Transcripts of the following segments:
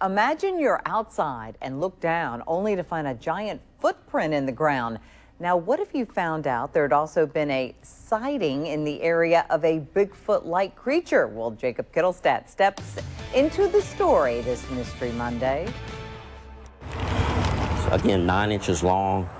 Imagine you're outside and look down only to find a giant footprint in the ground. Now, what if you found out there had also been a sighting in the area of a Bigfoot-like creature? Well, Jacob Kittelstadt steps into the story this Mystery Monday. So again, 9 inches long.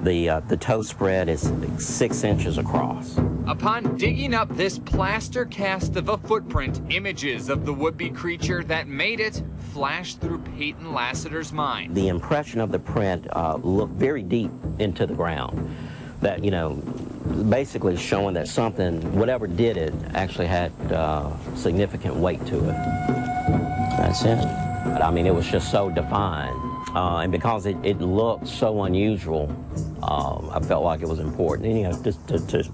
The toe spread is 6 inches across. Upon digging up this plaster cast of a footprint, images of the would-be creature that made it flashed through Peyton Lassiter's mind. The impression of the print looked very deep into the ground. That, you know, basically showing that something, whatever did it, actually had significant weight to it. That's it. But I mean, it was just so defined. And because it looked so unusual, I felt like it was important, you know, just to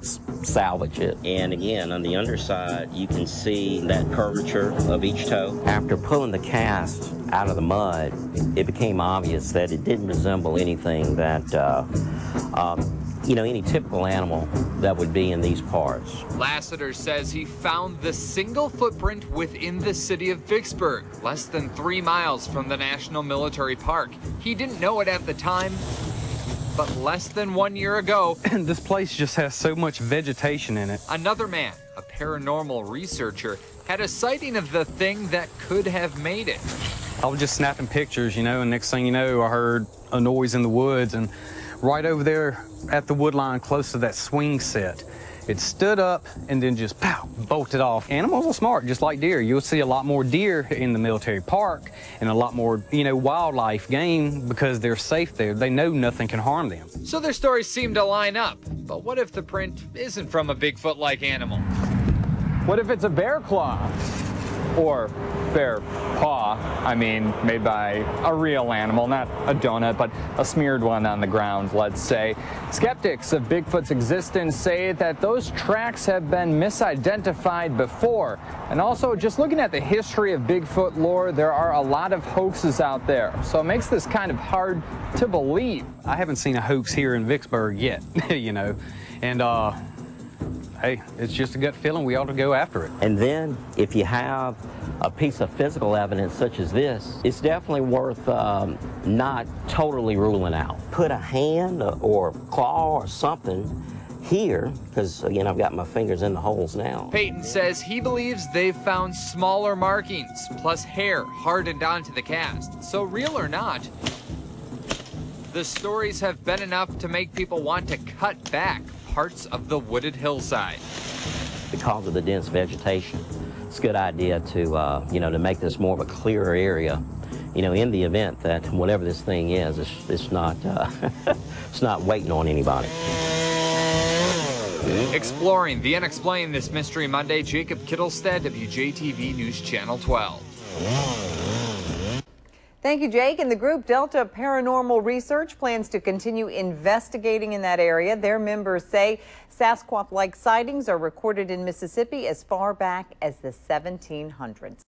salvage it. And again, on the underside, you can see that curvature of each toe. After pulling the cast out of the mud, it became obvious that it didn't resemble anything that, you know, any typical animal that would be in these parts. Lassiter says he found the single footprint within the city of Vicksburg, less than 3 miles from the National Military Park. He didn't know it at the time, but less than 1 year ago, this place just has so much vegetation in it. Another man, a paranormal researcher, had a sighting of the thing that could have made it. I was just snapping pictures, you know, and next thing you know, I heard a noise in the woods, and right over there at the wood line close to that swing set, it stood up and then just pow, bolted off. Animals are smart, just like deer. You'll see a lot more deer in the military park and a lot more, you know, wildlife game because they're safe there. They know nothing can harm them. So their stories seem to line up. But what if the print isn't from a Bigfoot-like animal? What if it's a bear claw? Or bear paw, I mean, made by a real animal, not a donut, but a smeared one on the ground, let's say. Skeptics of Bigfoot's existence say that those tracks have been misidentified before. And also, just looking at the history of Bigfoot lore, there are a lot of hoaxes out there. So it makes this kind of hard to believe. I haven't seen a hoax here in Vicksburg yet, you know, and hey, it's just a gut feeling. We ought to go after it. And then, if you have a piece of physical evidence such as this, it's definitely worth not totally ruling out. Put a hand or claw or something here, because again, I've got my fingers in the holes now. Peyton says he believes they've found smaller markings, plus hair hardened onto the cast. So real or not, the stories have been enough to make people want to cut back parts of the wooded hillside. Because of the dense vegetation, it's a good idea to, you know, to make this more of a clearer area, you know, in the event that whatever this thing is, it's not, it's not waiting on anybody. Exploring the unexplained this Mystery Monday, Jacob Kittelstadt, WJTV News Channel 12. Thank you, Jake. And the group Delta Paranormal Research plans to continue investigating in that area. Their members say Sasquatch-like sightings are recorded in Mississippi as far back as the 1700s.